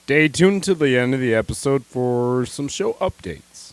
Stay tuned to the end of the episode for some show updates.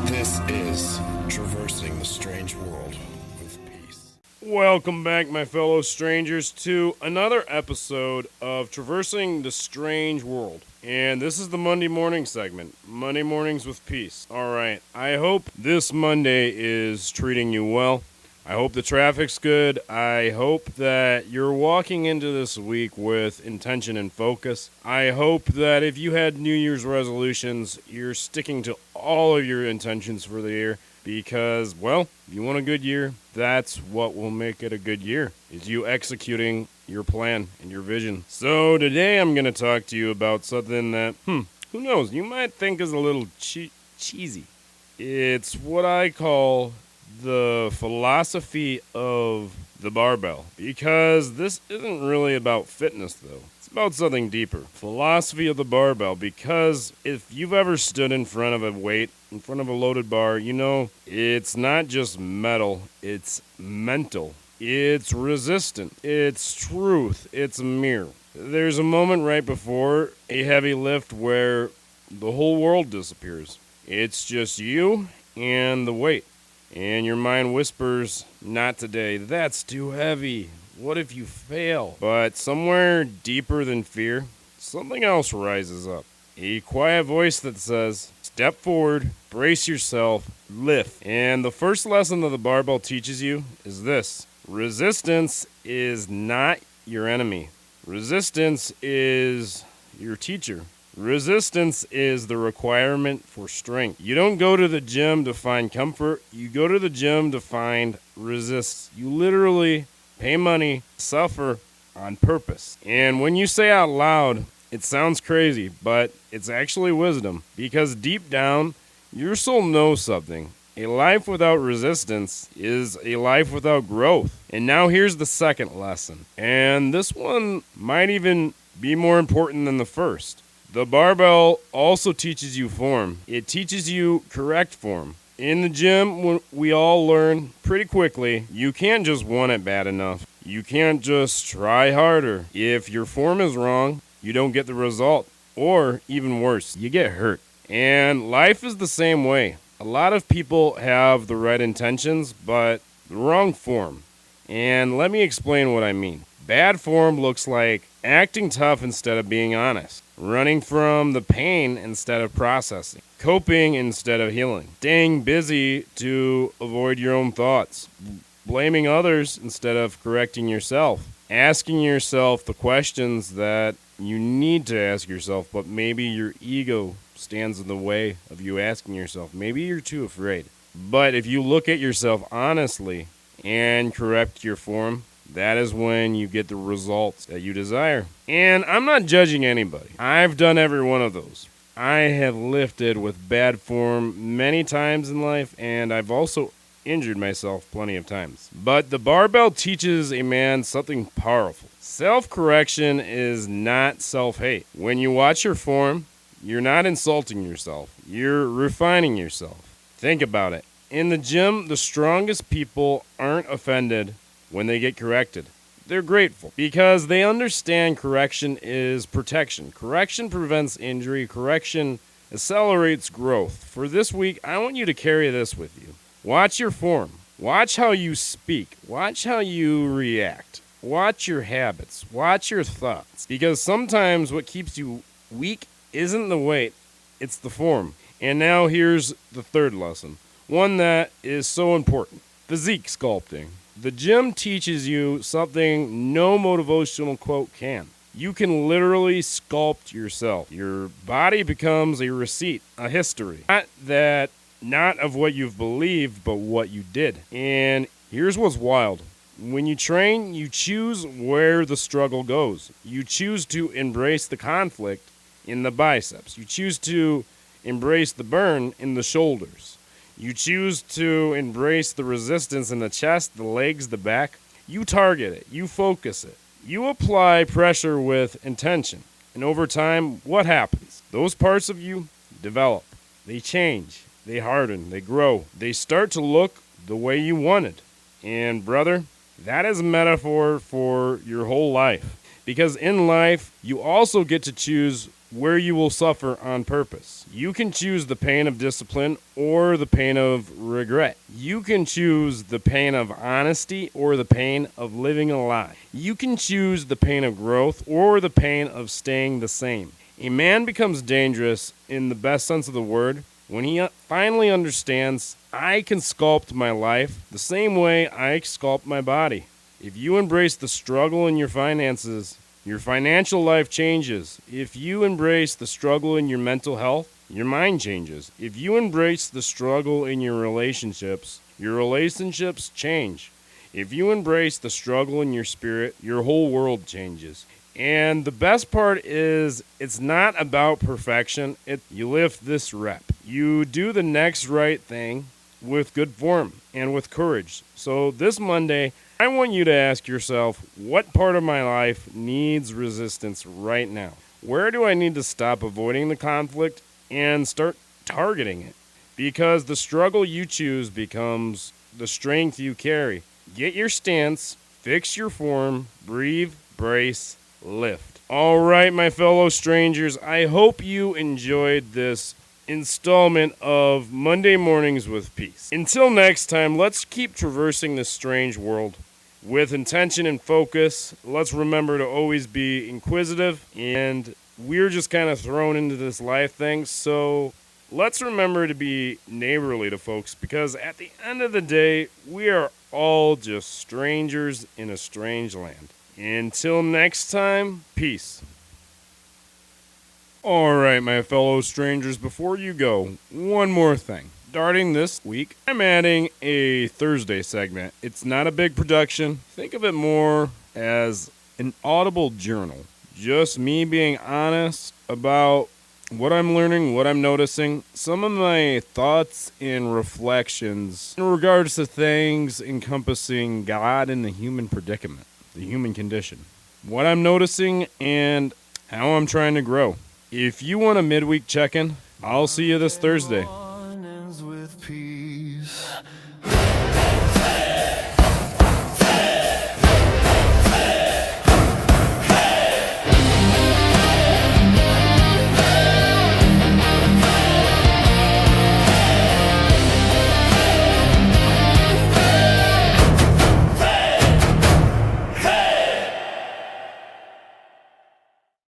This is Traversing the Strange World with Peace. Welcome back, my fellow strangers, to another episode of Traversing the Strange World. And this is the Monday morning segment, Monday Mornings with Peace. All right, I hope this Monday is treating you well. I hope the traffic's good. I hope that you're walking into this week with intention and focus. I hope that if you had New Year's resolutions, you're sticking to all of your intentions for the year because, well, if you want a good year, that's what will make it a good year, is you executing your plan and your vision. So today I'm going to talk to you about something that, who knows, you might think is a little cheesy. It's what I call the philosophy of the barbell, because this isn't really about fitness though. It's about something deeper. Philosophy of the barbell, because if you've ever stood in front of a weight, in front of a loaded bar, you know it's not just metal, it's mental. It's resistant. It's truth. It's a mirror. There's a moment right before a heavy lift where the whole world disappears. It's just you and the weight. And your mind whispers, not today, that's too heavy. What if you fail? But somewhere deeper than fear, something else rises up. A quiet voice that says, step forward, brace yourself, lift. And the first lesson that the barbell teaches you is this. Resistance is not your enemy. Resistance is your teacher. Resistance is the requirement for strength. You don't go to the gym to find comfort. You go to the gym to find resistance. You literally pay money, suffer on purpose. And when you say out loud, it sounds crazy, but it's actually wisdom. Because deep down, your soul knows something. A life without resistance is a life without growth. And now here's the second lesson. And this one might even be more important than the first. The barbell also teaches you form. It teaches you correct form. In the gym, we all learn pretty quickly, you can't just want it bad enough. You can't just try harder. If your form is wrong, you don't get the result. Or, even worse, you get hurt. And life is the same way. A lot of people have the right intentions, but the wrong form. And let me explain what I mean. Bad form looks like acting tough instead of being honest, running from the pain instead of processing, coping instead of healing, staying busy to avoid your own thoughts, blaming others instead of correcting yourself, asking yourself the questions that you need to ask yourself, but maybe your ego stands in the way of you asking yourself. Maybe you're too afraid. But if you look at yourself honestly and correct your form, that is when you get the results that you desire. And I'm not judging anybody. I've done every one of those. I have lifted with bad form many times in life, and I've also injured myself plenty of times. But the barbell teaches a man something powerful. Self-correction is not self-hate. When you watch your form, you're not insulting yourself. You're refining yourself. Think about it. In the gym, the strongest people aren't offended when they get corrected. They're grateful because they understand correction is protection. Correction prevents injury. Correction accelerates growth. For this week, I want you to carry this with you. Watch your form. Watch how you speak. Watch how you react. Watch your habits. Watch your thoughts. Because sometimes what keeps you weak isn't the weight, it's the form. And now here's the third lesson. One that is so important. Physique sculpting. The gym teaches you something no motivational quote can. You can literally sculpt yourself. Your body becomes a receipt, a history. Not of what you've believed, but what you did. And here's what's wild. When you train, you choose where the struggle goes. You choose to embrace the conflict in the biceps. You choose to embrace the burn in the shoulders. You choose to embrace the resistance in the chest, the legs, the back. You target it. You focus it. You apply pressure with intention. And over time, what happens? Those parts of you develop. They change. They harden. They grow. They start to look the way you wanted. And brother, That is a metaphor for your whole life. Because in life, you also get to choose where you will suffer on purpose. You can choose the pain of discipline or the pain of regret. You can choose the pain of honesty or the pain of living a lie. You can choose the pain of growth or the pain of staying the same. A man becomes dangerous in the best sense of the word when he finally understands, I can sculpt my life the same way I sculpt my body. If you embrace the struggle in your finances, your financial life changes. If you embrace the struggle in your mental health, your mind changes. If you embrace the struggle in your relationships change. If you embrace the struggle in your spirit, your whole world changes. And the best part is it's not about perfection. You lift this rep. You do the next right thing with good form and with courage. So this Monday, I want you to ask yourself, what part of my life needs resistance right now? Where do I need to stop avoiding the conflict and start targeting it? Because the struggle you choose becomes the strength you carry. Get your stance, fix your form, breathe, brace, lift. All right, my fellow strangers, I hope you enjoyed this installment of Monday Mornings with Peace. Until next time, let's keep traversing this strange world with intention and focus. Let's remember to always be inquisitive, and we're just kind of thrown into this life thing, so let's remember to be neighborly to folks, because at the end of the day, we are all just strangers in a strange land. Until next time, peace. All right, my fellow strangers, before you go, one more thing. Starting this week, I'm adding a Thursday segment. It's not a big production. Think of it more as an audible journal. Just me being honest about what I'm learning, what I'm noticing, some of my thoughts and reflections in regards to things encompassing God and the human predicament, the human condition. What I'm noticing and how I'm trying to grow. If you want a midweek check-in, I'll see you this Thursday. With peace,